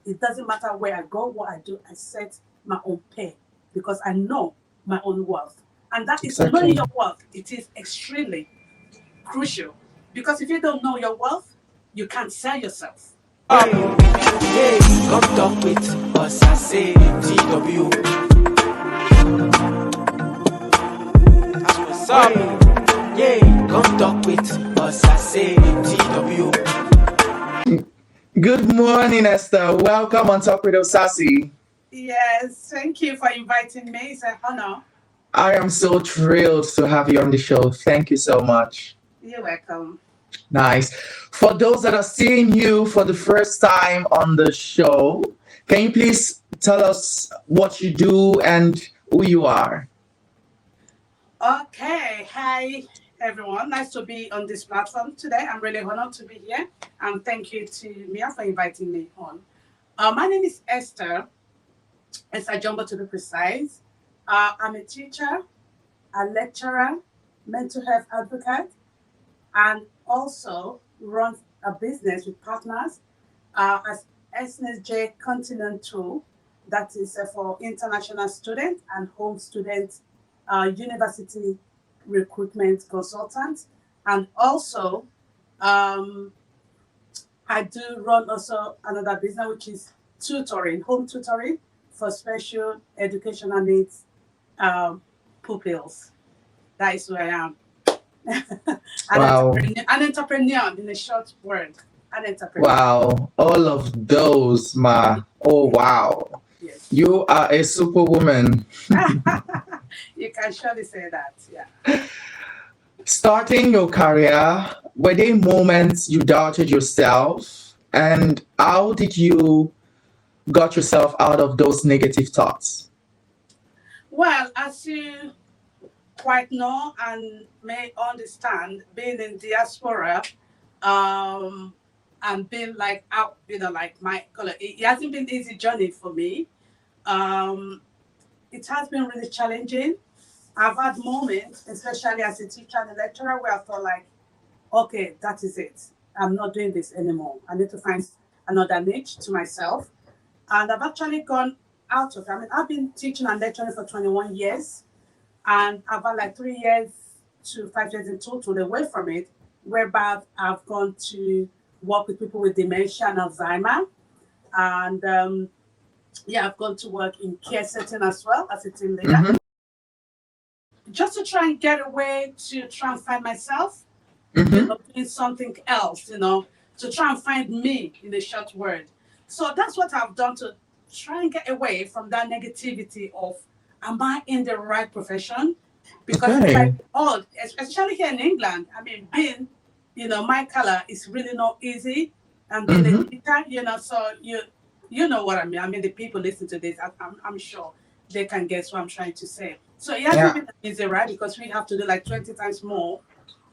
It doesn't matter where I go, what I do, I set my own pay because I know my own worth. And that is knowing Exactly. your worth. It is extremely crucial because if you don't know your worth, you can't sell yourself. Hey, come talk with us, I say GW. That's what's up. Yeah, come talk with us, I say GW. Good morning, Esther. Welcome on Talk with Osasi. Yes, thank you for inviting me. It's an honor. I am so thrilled to have you on the show. Thank you so much. You're welcome. Nice. For those that are seeing you for the first time on the show, can you please tell us what you do and who you are? Okay, hi everyone. Nice to be on this platform today. I'm really honored to be here, and thank you to Mia for inviting me on. My name is Esther Jumbo to be precise. I'm a teacher, a lecturer, mental health advocate, and also run a business with partners as SNSJ Continental, that is for international students and home students, university recruitment consultant. And also, um, I do run also another business, which is tutoring, home tutoring for special educational needs um, pupils. That is where I am. Wow. An entrepreneur in a short word. An entrepreneur. Wow. All of those, ma. Oh, wow. Yes. You are a superwoman. You can surely say that. Yeah. Starting your career, were there moments you doubted yourself? And how did you got yourself out of those negative thoughts? Well, as you quite know and may understand, being in diaspora, um, and being like out, like my color, it hasn't been easy journey for me. Um, it has been really challenging. I've had moments, especially as a teacher and a lecturer, where I felt like, okay, that is it. I'm not doing this anymore. I need to find another niche to myself. And I've actually gone out of it. I mean, I've been teaching and lecturing for 21 years, and I've had like 3 years to 5 years in total away from it, whereby I've gone to work with people with dementia and Alzheimer. And yeah, I've gone to work in care setting as well as a team leader, Mm-hmm. just to try and get away to try and find myself, Mm-hmm. doing something else, to try and find me in a short word. So that's what I've done to try and get away from that negativity of, am I in the right profession? Because it's like, Okay. oh, especially here in England, I mean, being, my color is really not easy. And being a Mm-hmm. teacher, so you know what I mean. I mean, the people listen to this, I'm sure they can guess what I'm trying to say. So it hasn't Yeah. been easy, right? Because we have to do like 20 times more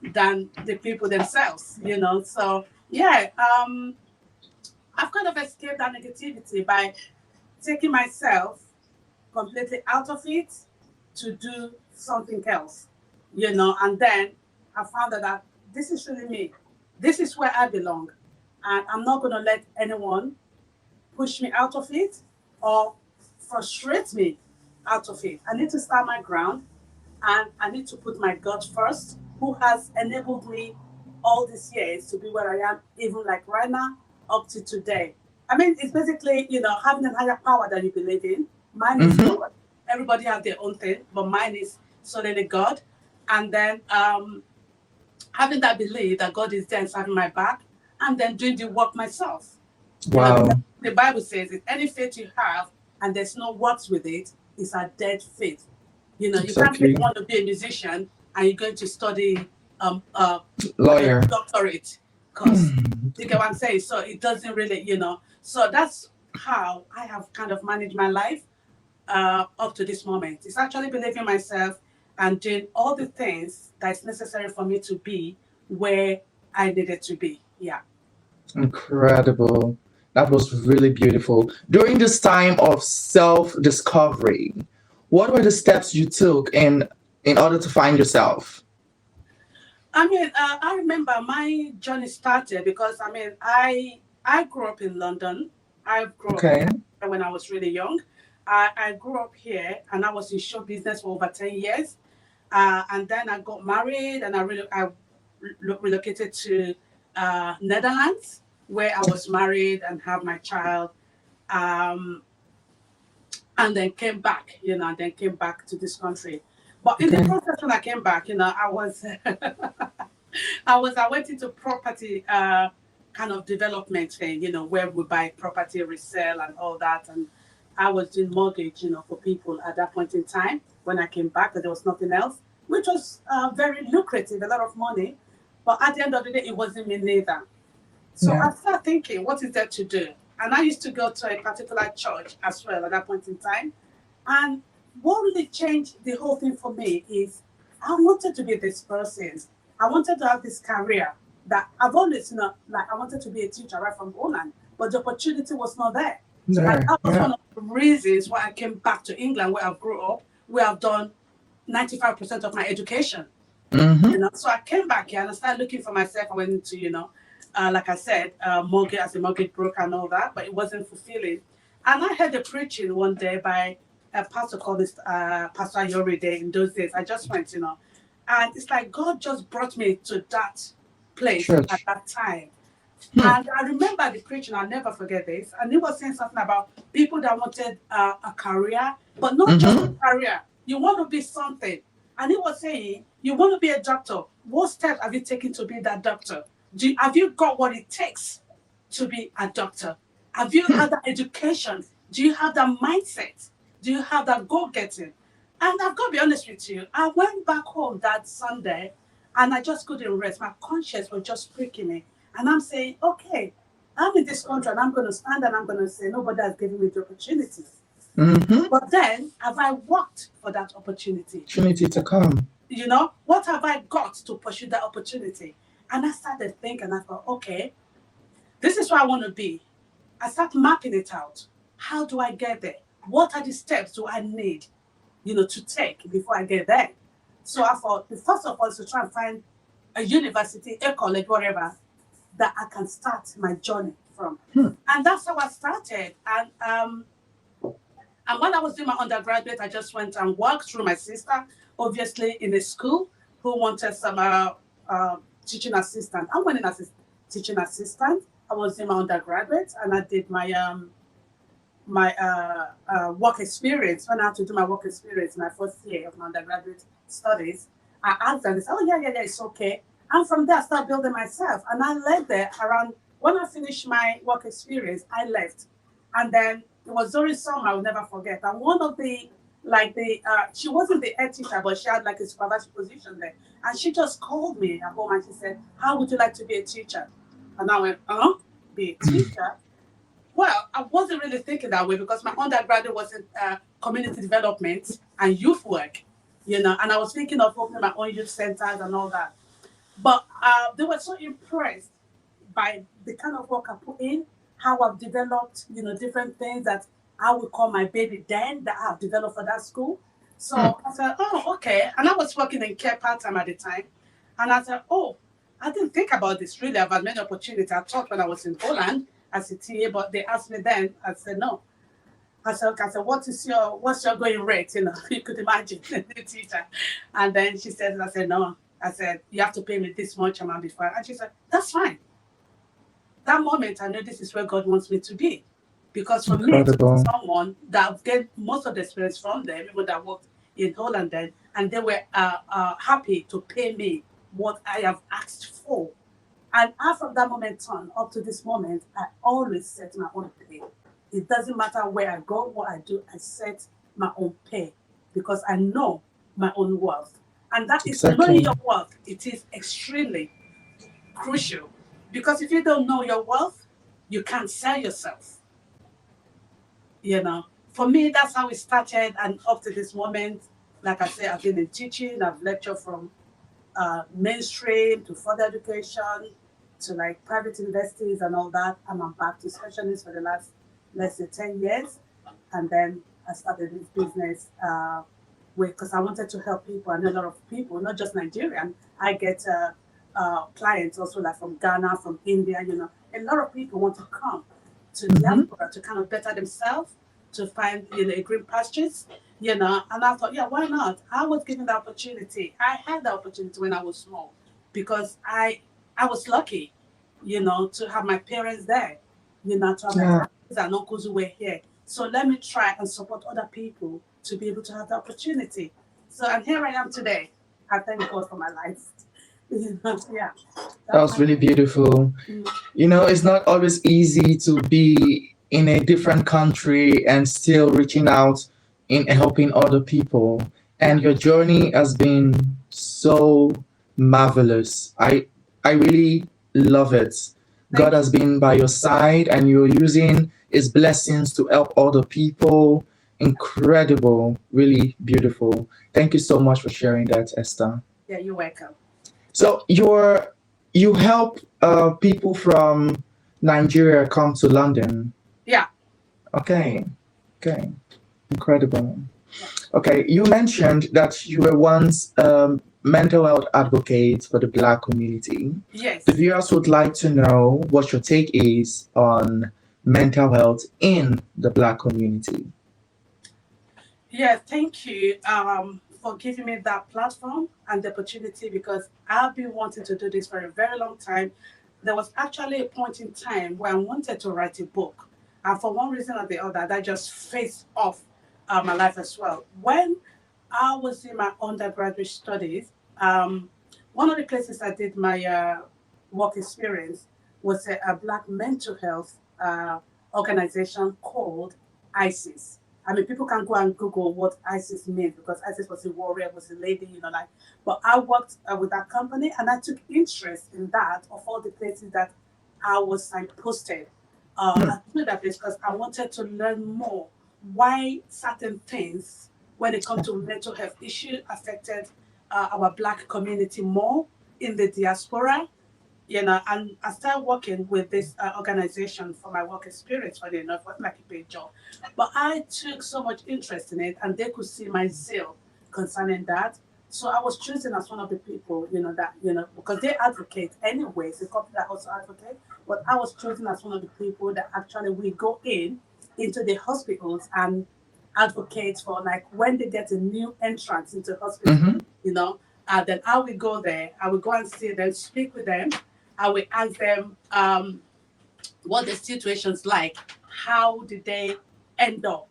than the people themselves. So yeah, I've kind of escaped that negativity by taking myself completely out of it to do something else. And then I found that this is really me. This is where I belong. And I'm not going to let anyone push me out of it or frustrate me out of it. I need to stand my ground and I need to put my God first, who has enabled me all these years to be where I am, even like right now, up to today. I mean, it's basically, having a higher power that you believe in. Mine is Mm-hmm. God. Everybody has their own thing, but mine is solely God. And then having that belief that God is there and having my back, and then doing the work myself. Because Wow. the Bible says, if any faith you have and there's no works with it, it's a dead faith. You can't say you Exactly. want to be a musician and you're going to study Lawyer. doctorate, because you get what I'm saying. So it doesn't really. So that's how I have kind of managed my life up to this moment. It's actually believing myself and doing all the things that's necessary for me to be where I needed to be. Yeah. Incredible. That was really beautiful. During this time of self-discovery, what were the steps you took in order to find yourself? I mean, I remember my journey started because I mean, I grew up in London I've grown up Okay. when I was really young. I grew up here and I was in show business for over 10 years. And then I got married and I relocated to Netherlands where I was married and had my child. Um, and then came back, and then came back to this country. But in the Okay. process when I came back, I was I went into property kind of development thing, where we buy property, resell and all that. And I was doing mortgage, for people at that point in time when I came back, but there was nothing else, which was very lucrative, a lot of money. But at the end of the day, it wasn't me neither. So Yeah. I started thinking, what is there to do? And I used to go to a particular church as well at that point in time. And what really changed the whole thing for me is I wanted to be this person. I wanted to have this career that I've always, like I wanted to be a teacher right from Holland, but the opportunity was not there. And There. that was Yeah. one of the reasons why I came back to England, where I grew up, where I've done 95% of my education. Mm-hmm. So I came back here and I started looking for myself. I went into, like I said, mortgage as a mortgage broker and all that, but it wasn't fulfilling. And I heard a preaching one day by a pastor called Pastor Yoride in those days. I just went, and it's like God just brought me to that place at Church. that time. Hmm. And I remember the preaching, I'll never forget this. And he was saying something about people that wanted a career, but not just a Mm-hmm. career. You want to be something. And he was saying, you want to be a doctor. What steps have you taken to be that doctor? Have you got what it takes to be a doctor? Have you had that education? Do you have that mindset? Do you have that goal getting? And I've got to be honest with you, I went back home that Sunday and I just couldn't rest. My conscience was just freaking me. And I'm saying, okay, I'm in this country and I'm going to stand and I'm going to say, nobody has given me the opportunity. Mm-hmm. But then, have I worked for that opportunity? Opportunity to come. What have I got to pursue that opportunity? And I started thinking, I thought, okay, this is where I want to be. I start mapping it out. How do I get there? What are the steps do I need, to take before I get there? So I thought, the first of all is to try and find a university, a college, whatever, that I can start my journey from. Hmm. And that's how I started. And when I was doing my undergraduate, I just went and worked through my sister, obviously in a school, who wanted some teaching assistant. I went in as a teaching assistant. I was doing my undergraduate, and I did my work experience. When I had to do my work experience, my first year of my undergraduate studies, I asked them, they said, oh, yeah, it's okay. And from there, I started building myself. And I left there around, when I finished my work experience, I left. And then it was during summer, I'll never forget. And one of she wasn't the head teacher, but she had like a supervisory position there. And she just called me at home and she said, how would you like to be a teacher? And I went, be a teacher? Well, I wasn't really thinking that way because my undergraduate was in community development and youth work, and I was thinking of opening my own youth centers and all that. But they were so impressed by the kind of work I put in, how I've developed, different things that I would call my baby den that I've developed for that school. Hmm. So I said, oh, okay. And I was working in care part-time at the time. And I said, oh, I didn't think about this really. I've had many opportunities. I taught when I was in Holland as a TA, but they asked me then. I said, no. I said, okay, what's your going rate? You could imagine the teacher. And then she said, I said, no. I said, you have to pay me this much amount before. And she said, that's fine. That moment, I know this is where God wants me to be. Because for me, to be Incredible. someone that I've get most of the experience from them, even that worked in Holland then, and they were happy to pay me what I have asked for. And from that moment on, up to this moment, I always set my own pay. It doesn't matter where I go, what I do, I set my own pay because I know my own worth. And that is knowing Exactly. your worth. It is extremely crucial because if you don't know your worth, you can't sell yourself. For me, that's how it started. And up to this moment, like I said, I've been in teaching, I've lectured from mainstream to further education to like private universities and all that. And I'm back to specialists for the last, let's say, 10 years. And then I started this business because I wanted to help people and a lot of people, not just Nigerian. I get clients also like from Ghana, from India, a lot of people want to come to Mm-hmm. diaspora to kind of better themselves, to find a green pastures, And I thought, yeah, why not? I was given the opportunity. I had the opportunity when I was small because I was lucky, to have my parents there, to have my Yeah, aunts and uncles who were here. So let me try and support other people to be able to have the opportunity. So and here I am today. I thank God for my life. Yeah, that that's was my. really beautiful. Mm. It's not always easy to be in a different country and still reaching out in helping other people. Yeah, And your journey has been so marvelous. I really love it. God thank you. has been by your side and you're using his blessings to help other people. Incredible, really beautiful. Thank you so much for sharing that, Esther. Yeah, you're welcome. So you help people from Nigeria come to London. Yeah, Okay, okay, incredible. yeah. Okay, you mentioned that you were once mental health advocate for the Black community. The Yes. viewers would like to know what your take is on mental health in the Black community. Yeah, thank you for giving me that platform and the opportunity because I've been wanting to do this for a very long time. There was actually a point in time where I wanted to write a book, and for one reason or the other, that just faced off my life as well. When I was in my undergraduate studies, one of the places I did my work experience was a Black mental health organization called ISIS. I mean, people can go and Google what ISIS means because ISIS was a warrior, was a lady, like. But I worked with that company and I took interest in that of all the places that I was signposted. Hmm. I took that place because I wanted to learn more why certain things, when it comes to mental health issues, affected our Black community more in the diaspora, and I started working with this organization for my work experience, funny enough, wasn't like a paid job. But I took so much interest in it, and they could see my zeal concerning that. So I was chosen as one of the people, because they advocate anyways, the company that also advocate, but I was chosen as one of the people that actually we go into the hospitals and advocate for like when they get a new entrance into hospital, Mm-hmm. and then I will go there, I will go and see them, speak with them, I will ask them what the situation's like. How did they end up,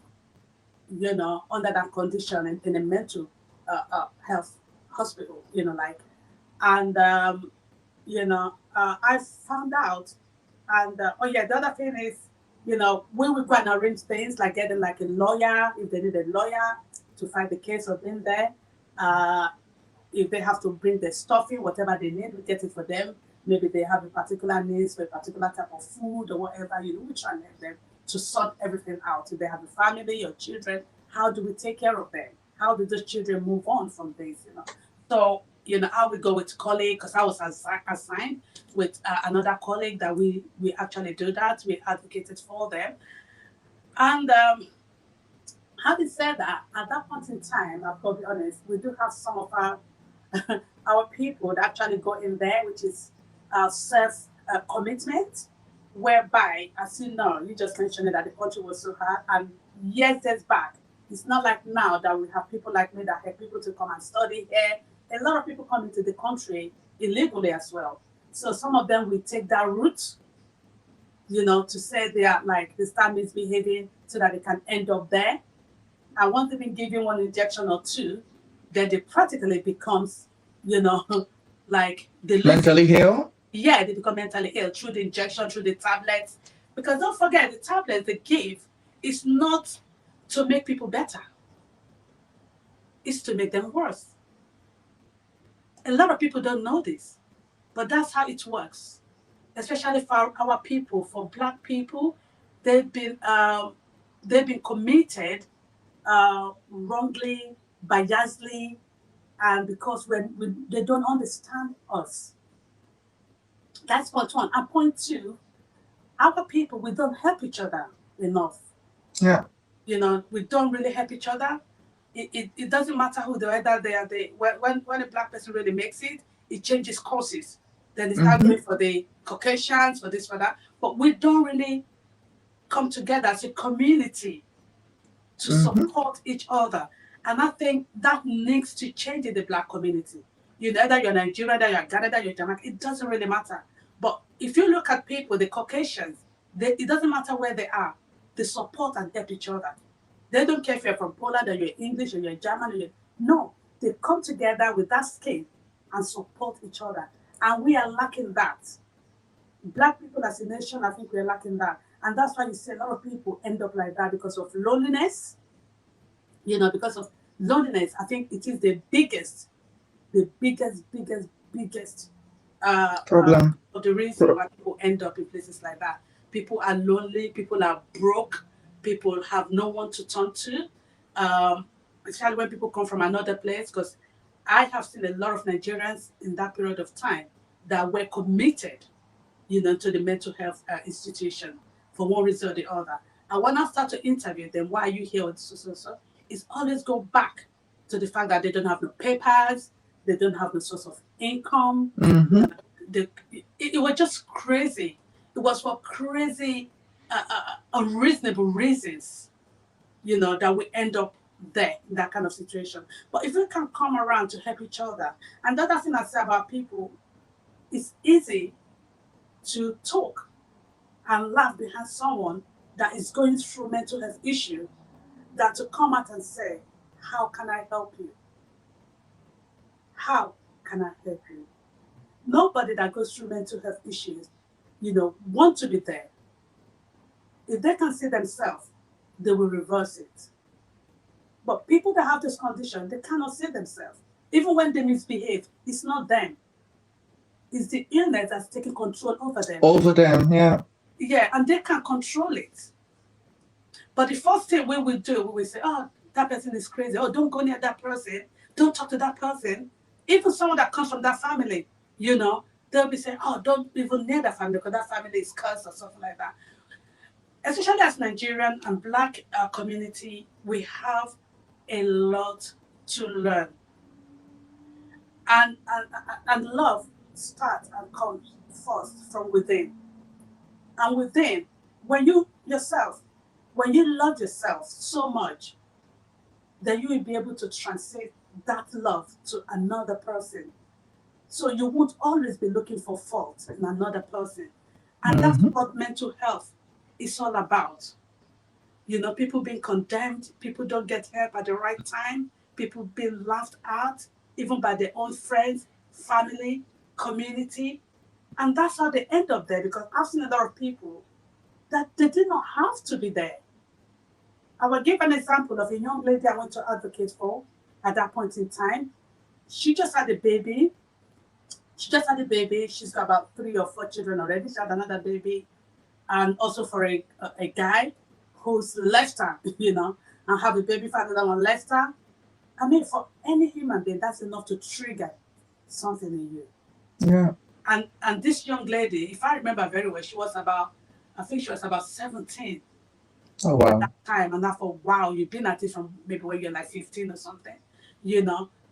under that condition in a mental health hospital, like. And, I found out. And, oh, yeah, the other thing is, we will go and arrange things like getting like a lawyer, if they need a lawyer to fight the case of being there. Uh, if they have to bring their stuff in, whatever they need, we get it for them. Maybe they have a particular needs for a particular type of food or whatever, we try and help them to sort everything out. If they have a family or children, how do we take care of them? How do those children move on from this? So, I would go with colleague because I was assigned with another colleague that we actually do that. We advocated for them. And having said that, at that point in time, I'll be honest, we do have some of our people that actually go in there, which is self commitment, whereby, as you know, you just mentioned it, that the country was so hard, and years back, it's not like now that we have people like me that help people to come and study here. A lot of people come into the country illegally as well. So some of them will take that route, to say they are like they start misbehaving so that they can end up there. And once they've been given one injection or two, then they practically becomes, you know, like they lose. Mentally ill? Yeah, they become mentally ill through the injection, through the tablets. Because don't forget, the tablets they give is not to make people better; it's to make them worse. A lot of people don't know this, but that's how it works. Especially for our people, for Black people, they've been um, they've been committed wrongly, biasly, and because when they don't understand us. That's point one. And point two, our people, we don't help each other enough. Yeah. We don't really help each other. It doesn't matter who they are, whether they are when a Black person really makes it, it changes courses. Then they start Mm-hmm. going for the Caucasians, for this, for that. But we don't really come together as a community to support each other. And I think that needs to change in the Black community. Either you're Nigerian, either you're Ghana, either you're Jamaican, it doesn't really matter. But if you look at people, the Caucasians, it doesn't matter where they are, they support and help each other. They don't care if you're from Poland or you're English or you're German. No, they come together with that skin and support each other. And we are lacking that. Black people as a nation, I think we're lacking that. And that's why you see a lot of people end up like that because of loneliness. Because of loneliness, I think it is the biggest Problem. of the reason why people end up in places like that. People are lonely, people are broke, people have no one to turn to, especially when people come from another place. Because I have seen a lot of Nigerians in that period of time that were committed, to the mental health institution for one reason or the other. And when I start to interview them, why are you here? So, it's always go back to the fact that they don't have no papers, they don't have no source of income. It was just crazy. It was for crazy, unreasonable reasons, that we end up there in that kind of situation. But if we can come around to help each other, and the other thing I say about people, it's easy to talk and laugh behind someone that is going through mental health issue than to come out and say, how can I help you? How can I help you? Nobody that goes through mental health issues, want to be there. If they can see themselves, they will reverse it. But people that have this condition, they cannot see themselves. Even when they misbehave, it's not them. It's the illness that's taking control over them. Over them, yeah. Yeah, and they can't control it. But the first thing we will do, we will say, oh, that person is crazy. Oh, don't go near that person. Don't talk to that person. Even someone that comes from that family, they'll be saying, oh, don't even near that family because that family is cursed or something like that. Especially as Nigerian and Black community, we have a lot to learn. And love starts and comes first from within. And within, when you love yourself so much, then you will be able to translate that love to another person. So you won't always be looking for fault in another person. And that's what mental health is all about. People being condemned, people don't get help at the right time, people being laughed at, even by their own friends, family, community. And that's how they end up there, because I've seen a lot of people that they did not have to be there. I will give an example of a young lady I went to advocate for at that point in time. She just had a baby. She's got about 3 or 4 children already. She had another baby. And also for a guy who's left her, and have a baby for another one left her. I mean, for any human being, that's enough to trigger something in you. Yeah. And this young lady, if I remember very well, she was about 17. Oh, wow. At that time. And I thought, wow, you've been at it from maybe when you're like 15 or something.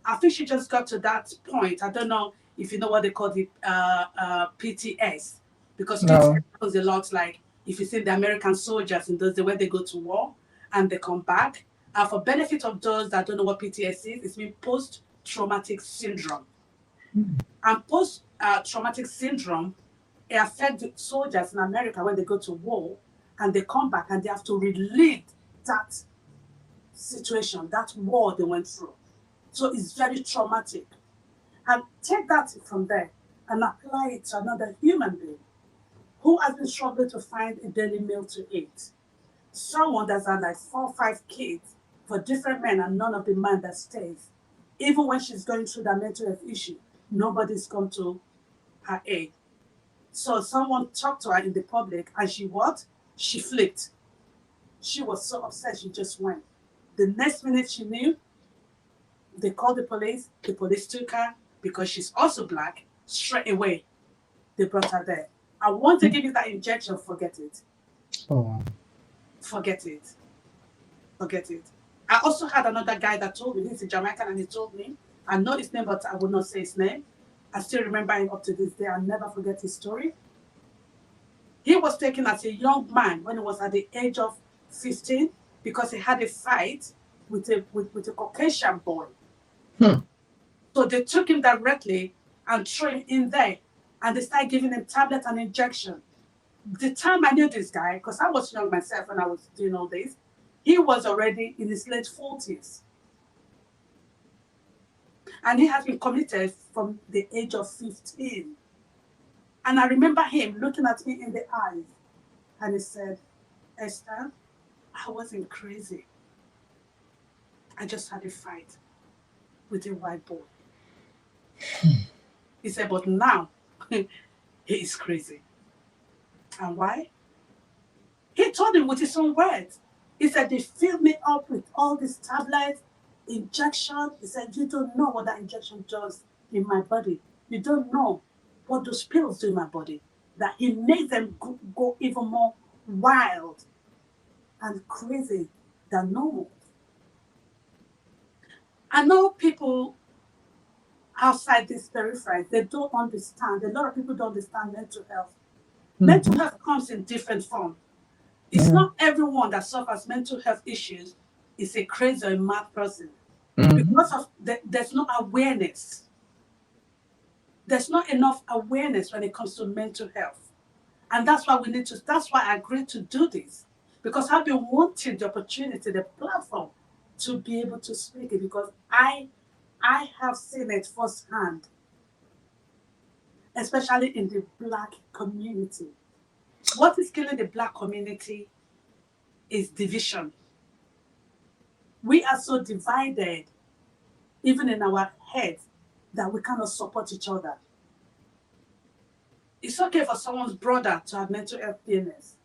I think she just got to that point. I don't know if you know what they call the PTS, because PTS was a lot like if you see the American soldiers in those days where they go to war and they come back. For benefit of those that don't know what PTS is, it's mean post-traumatic syndrome. And post-traumatic syndrome, it affects the soldiers in America when they go to war and they come back and they have to relive that situation, that war they went through. So it's very traumatic. And take that from there and apply it to another human being who has been struggling to find a daily meal to eat. Someone that's had like 4 or 5 kids for different men and none of the man that stays. Even when she's going through that mental health issue, nobody's come to her aid. So someone talked to her in the public and she flipped. She was so upset, she just went. The next minute she knew, they called the police took her, because she's also Black, straight away. They brought her there. I want to give you that injection, forget it. Oh. Forget it. I also had another guy that told me, he's a Jamaican, and he told me, I know his name, but I will not say his name. I still remember him up to this day. I'll never forget his story. He was taken as a young man when he was at the age of 15 because he had a fight with a Caucasian boy. Hmm. So they took him directly and threw him in there. And they started giving him tablets and injection. The time I knew this guy, because I was young myself when I was doing all this, he was already in his late 40s. And he has been committed from the age of 15. And I remember him looking at me in the eyes. And he said, Esther, I wasn't crazy. I just had a fight with a white boy. He said, but now he is crazy. And why? He told him with his own words. He said, they filled me up with all these tablets, injection. He said, you don't know what that injection does in my body. You don't know what those pills do in my body. That he made them go even more wild and crazy than normal. I know people outside this periphery, they don't understand. A lot of people don't understand mental health. Mm-hmm. Mental health comes in different forms. It's not everyone that suffers mental health issues is a crazy or a mad person. Mm-hmm. Because of there's no awareness. There's not enough awareness when it comes to mental health. And that's why that's why I agreed to do this. Because I've been wanting the opportunity, the platform to be able to speak it because I have seen it firsthand, especially in the Black community. What is killing the Black community is division. We are so divided, even in our heads, that we cannot support each other. It's okay for someone's brother to have mental health illness,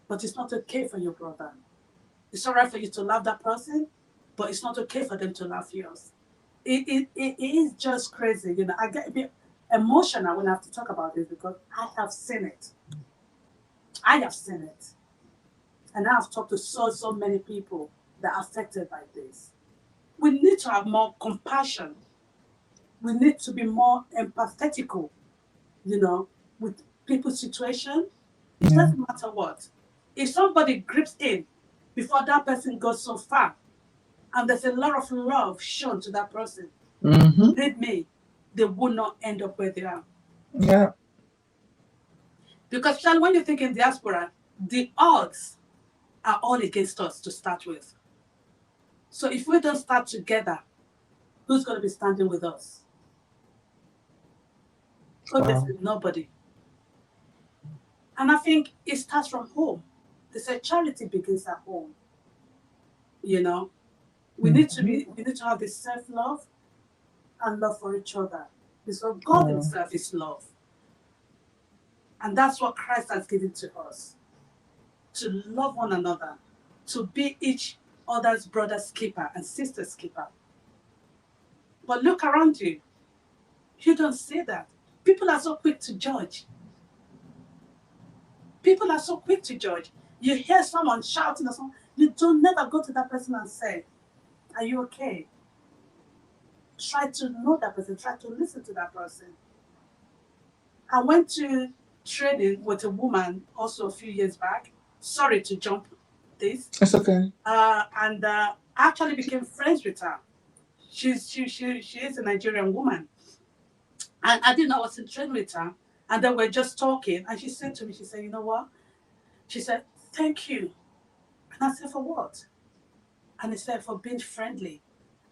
but it's not okay for your brother. It's all right for you to love that person, but it's not okay for them to love yours. It is just crazy. You know, I get a bit emotional when I have to talk about this because I have seen it. I have seen it. And I have talked to so many people that are affected by this. We need to have more compassion. We need to be more empathetical, you know, with people's situation. It doesn't matter what. If somebody grips in before that person goes so far, and there's a lot of love shown to that person, believe me, they will not end up where they are. Yeah. Because when you think in diaspora, the odds are all against us to start with. So if we don't start together, who's going to be standing with us? Obviously, nobody. And I think it starts from home. They say charity begins at home. You know, we need to have this self-love and love for each other. Because God Himself is love. And that's what Christ has given to us. To love one another, to be each other's brother's keeper and sister's keeper. But look around you. You don't see that. People are so quick to judge. People are so quick to judge. You hear someone shouting or something, you don't never go to that person and say, are you okay? Try to know that person, try to listen to that person. I went to training with a woman also a few years back. Sorry to jump this. It's okay. And I actually became friends with her. She is a Nigerian woman. And I didn't know I was in training with her. And then we're just talking. And she said to me, she said, you know what? She said, thank you. And I said, for what? And he said, for being friendly.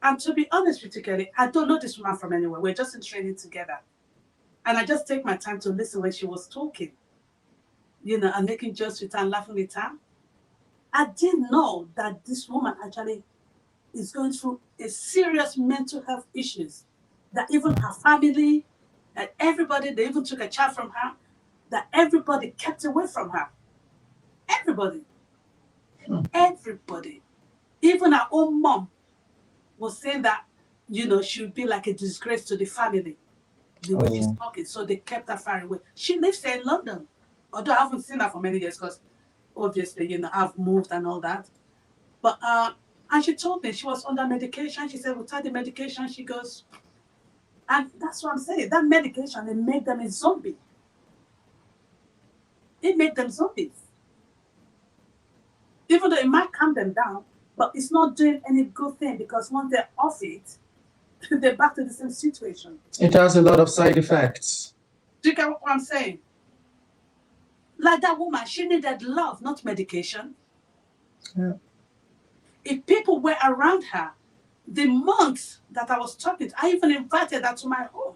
And to be honest with you, Kelly, I don't know this woman from anywhere. We're just in training together. And I just take my time to listen when she was talking, you know, and making jokes with her and laughing with her. I didn't know that this woman actually is going through a serious mental health issues, that even her family and everybody, they even took a child from her, that everybody kept away from her. Everybody. Everybody. Even her own mom was saying that, you know, she would be like a disgrace to the family, the way she's talking. So they kept her far away. She lives there in London. Although I haven't seen her for many years because obviously, you know, I've moved and all that. But, and she told me she was under medication. She said, without the medication, she goes, and that's what I'm saying. That medication, it made them a zombie. it made them zombies. Even though it might calm them down, but it's not doing any good thing because once they're off it, they're back to the same situation. It has a lot of side effects. Do you get what I'm saying? Like that woman, she needed love, not medication. Yeah. If people were around her, the months that I was talking to, I even invited her to my home.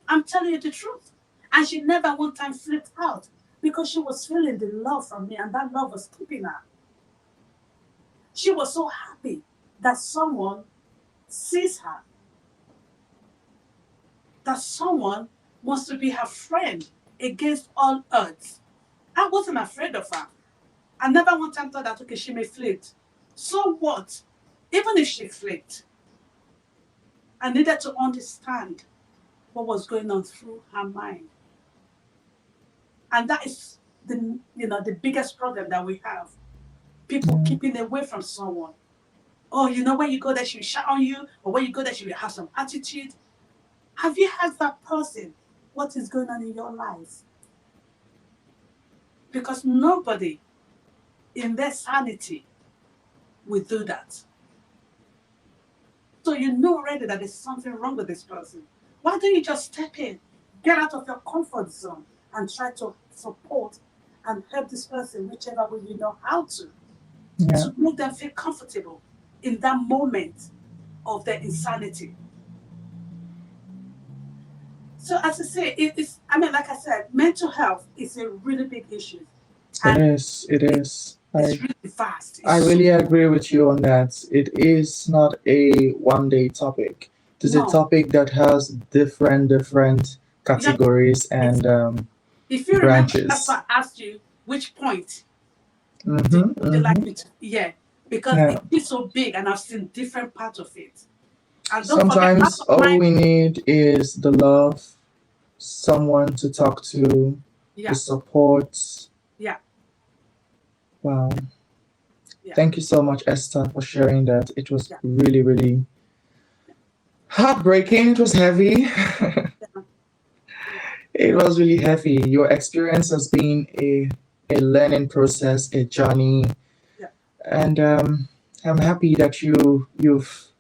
I'm telling you the truth. And she never one time flipped out because she was feeling the love from me and that love was keeping her. She was so happy that someone sees her, that someone wants to be her friend against all odds. I wasn't afraid of her. I never one time thought that, okay, she may flirt. So what? Even if she flirt, I needed to understand what was going on through her mind. And that is the biggest problem that we have. People keeping away from someone. Oh, when you go there, she'll shout on you, or when you go there, she will have some attitude. Have you asked that person what is going on in your life? Because nobody in their sanity will do that. So you know already that there's something wrong with this person. Why don't you just step in, get out of your comfort zone, and try to support and help this person whichever way you know how to make them feel comfortable in that moment of their insanity. So as I say, like I said, mental health is a really big issue. It is. It's really vast. I really agree with you on that. It is not a one-day topic. It is a topic that has different categories and if you branches. Remember, that's why I asked you which point would you like me to? Because it is so big and I've seen different parts of it. And sometimes all we need is the love, someone to talk to, the support. Yeah. Wow. Yeah. Thank you so much, Esther, for sharing that. It was really, really heartbreaking. It was heavy. It was really heavy. Your experience has been a learning process, a journey. Yeah. And I'm happy that you've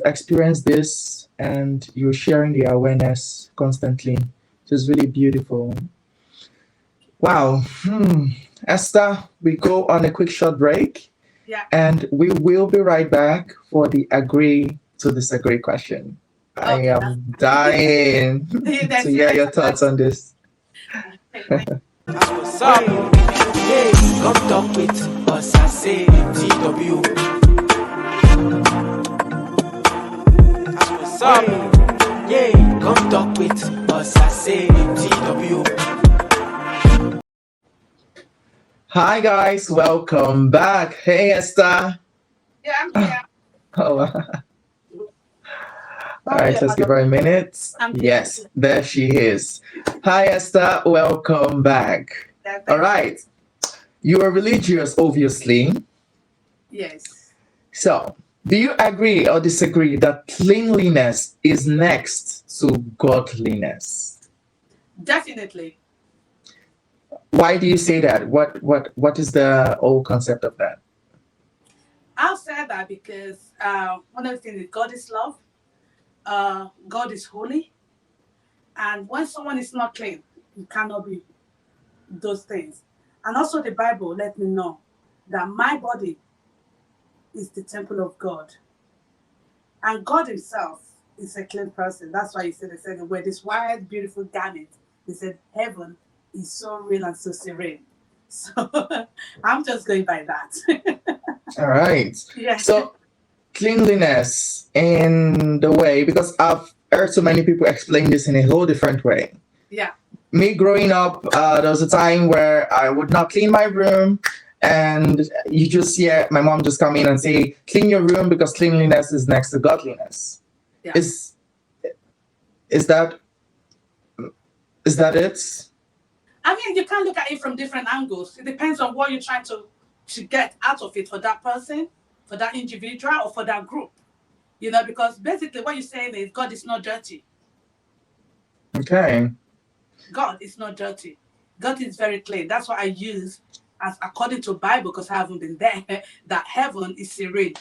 experienced this and you're sharing the awareness constantly. It is really beautiful. Wow. Esther, we go on a quick short break. Yeah. And we will be right back for the agree to disagree question. Okay, I am dying to hear your thoughts on this. That's what's up. Hey, come talk with us. I say TW. That's what's up. Yeah, come talk with us. I say TW. Hi guys, welcome back. Hey Esther. Yeah, I'm here. Oh. All right, let's give her a minute. Yes, there she is. Hi Esther, welcome back. All right, you are religious, obviously. Yes. So, do you agree or disagree that cleanliness is next to godliness? Definitely. Why do you say that? What is the whole concept of that? I'll say that because one of the things is God is love. God is holy. And when someone is not clean, you cannot be those things. And also the Bible let me know that my body is the temple of God. And God himself is a clean person. That's why he said wear this white, beautiful garment. He said, heaven is so real and so serene. So I'm just going by that. All right. Yeah. So cleanliness in the way, because I've heard so many people explain this in a whole different way. Yeah. Me growing up, there was a time where I would not clean my room, and you just hear my mom just come in and say, clean your room because cleanliness is next to godliness. Yeah. Is that it? I mean, you can look at it from different angles. It depends on what you're trying to get out of it for that person, for that individual, or for that group. Because basically what you're saying is God is not dirty. Okay. God is not dirty. God is very clean. That's what I use as according to Bible because I haven't been there. That heaven is serene.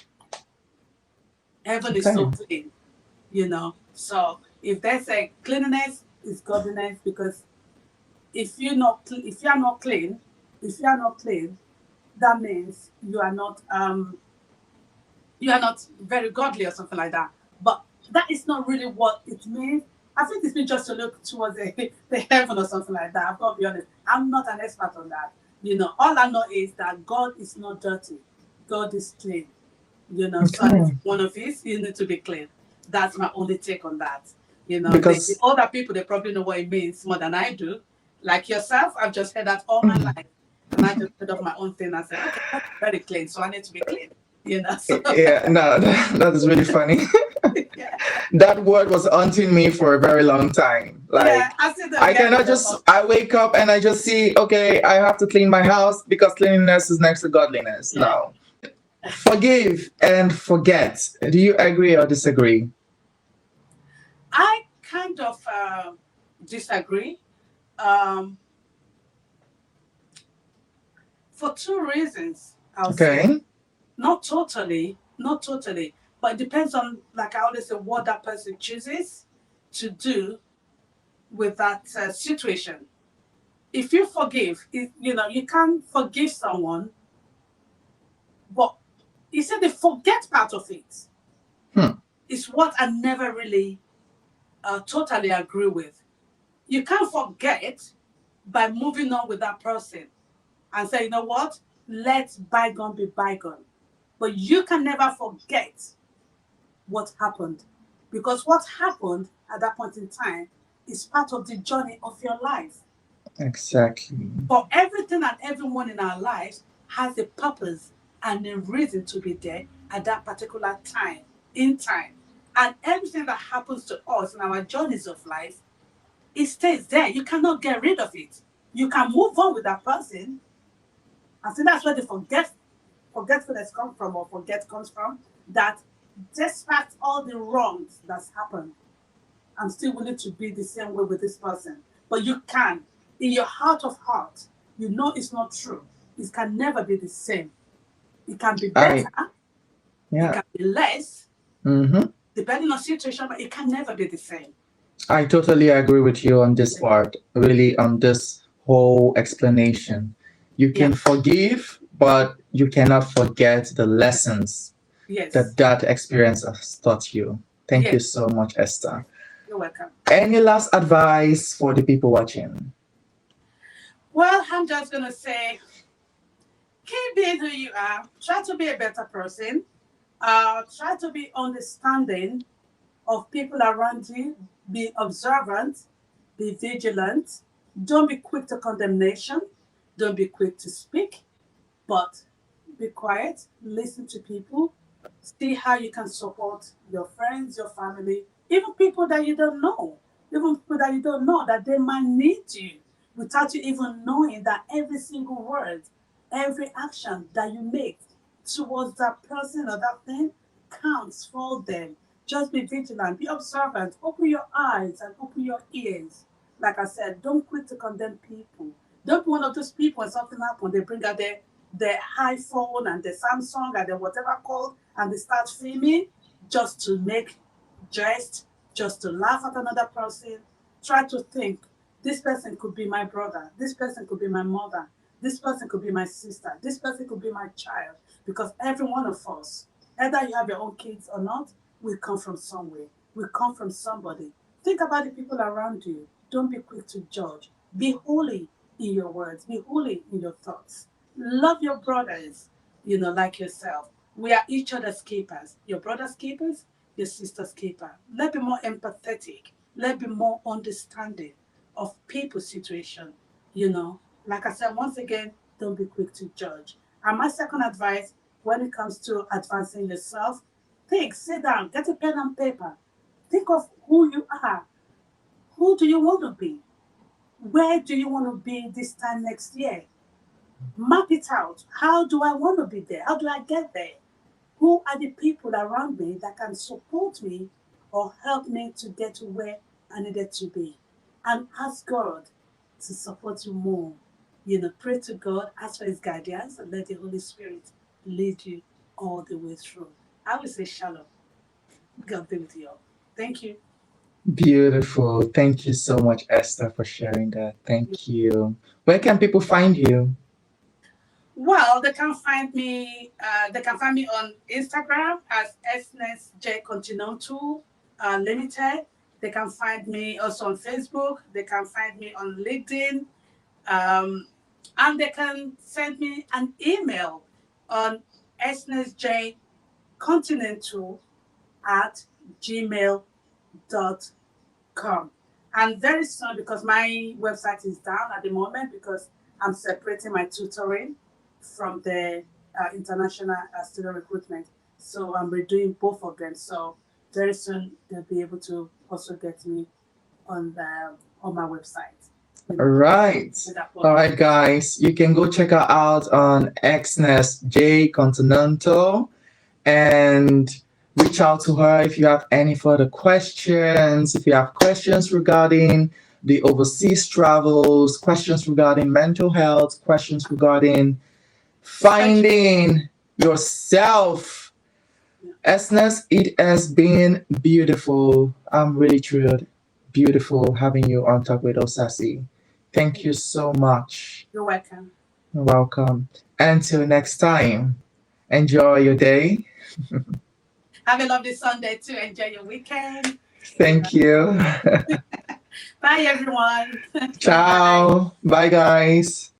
Heaven is Okay. so clean, you know. So if there's a cleanliness, is godliness because if you are not clean, if you are not clean, that means you are not very godly or something like that. But that is not really what it means. I think it's means just to look towards the heaven or something like that. I've got to be honest. I'm not an expert on that. You know, all I know is that God is not dirty. God is clean. You know, so and if Okay. one of his, you need to be clean. That's my only take on that. You know, the Because other people they probably know what it means more than I do. Like yourself, I've just heard that all my life. And I just put up my own thing and said, okay, that's very clean, so I need to be clean. You know, so yeah, no, that is really funny. yeah. That word was haunting me for a very long time. Yeah, Like, I see them I hear cannot it a just, lot. I wake up and I just see, okay, I have to clean my house because cleanliness is next to godliness. Yeah. No. Forgive and forget. Do you agree or disagree? I kind of disagree um, for two reasons, I'll say. Okay. Not totally, but it depends on, like I always say, what that person chooses to do with that situation. If you forgive, you know, you can forgive someone, but you said the forget part of it Hmm. is what I never really totally agree with. You can't forget by moving on with that person and say, you know what, let bygone be bygone. But you can never forget what happened because what happened at that point in time is part of the journey of your life. Exactly. For everything and everyone in our lives has a purpose and a reason to be there at that particular time, in time. And everything that happens to us in our journeys of life, it stays there. You cannot get rid of it. You can move on with that person. I think that's where the forgetfulness comes from, or forget comes from. That despite all the wrongs that's happened, I'm still willing to be the same way with this person. But you can, in your heart of heart, you know it's not true. It can never be the same. It can be better, I, it yeah. can be less, Mm-hmm. depending on situation, but it can never be the same. I totally agree with you on this part, really, on this whole explanation. You Yeah, can forgive, but you cannot forget the lessons yes, that that experience has taught you. Thank yes, you so much, Esther. you're welcome. Any last advice for the people watching? Well, I'm just going to say, keep being who you are. Try to be a better person. Try to be understanding of people around you. Be observant. Be vigilant. Don't be quick to condemnation. Don't be quick to speak, but be quiet. Listen to people. See how you can support your friends, your family, even people that you don't know. Even people that you don't know that they might need you without you even knowing that every single word, every action that you make towards that person or that thing counts for them. Just be vigilant, be observant, open your eyes and open your ears. Like I said, don't quit to condemn people. Don't be one of those people when something happens, they bring out their iPhone and the Samsung and the whatever called and they start filming just to make jest, just to laugh at another person. Try to think, this person could be my brother, this person could be my mother, this person could be my sister, this person could be my child. Because every one of us, either you have your own kids or not, we come from somewhere. We come from somebody. Think about the people around you. Don't be quick to judge. Be holy in your words. Be holy in your thoughts. Love your brothers, like yourself. We are each other's keepers. Your brother's keepers, your sister's keeper. Let's be more empathetic. Let's be more understanding of people's situation. You know, like I said, once again, don't be quick to judge. And my second advice when it comes to advancing yourself, think, sit down, get a pen and paper. Think of who you are. Who do you want to be? Where do you want to be this time next year? Map it out. How do I want to be there? How do I get there? Who are the people around me that can support me or help me to get to where I needed to be? And ask God. to support you more. Pray to God, ask for His guidance, and let the Holy Spirit lead you all the way through. I will say shalom. God be with you all. Thank you. Beautiful. Thank you so much, Esther, for sharing that. Thank you. Where can people find you? Well, they can find me. They can find me on Instagram as SNSJ Limited. They can find me also on Facebook. They can find me on LinkedIn, um, and they can send me an email on snsjcontinental at gmail.com. And very soon, because my website is down at the moment, because I'm separating my tutoring from the international student recruitment. So I'm redoing both of them. So very soon they'll be able to also get me on my website. All right. All right, guys. You can go check her out on XNES J Continental and reach out to her if you have any further questions. If you have questions regarding the overseas travels, questions regarding mental health, questions regarding finding yourself. Esnes, it has been beautiful. I'm really thrilled. Beautiful having you on Talk with Osasi. Thank you so much. You're welcome. You're welcome. Until next time, enjoy your day. Have a lovely Sunday too. Enjoy your weekend. Thank you. Bye, everyone. Ciao. Bye, guys.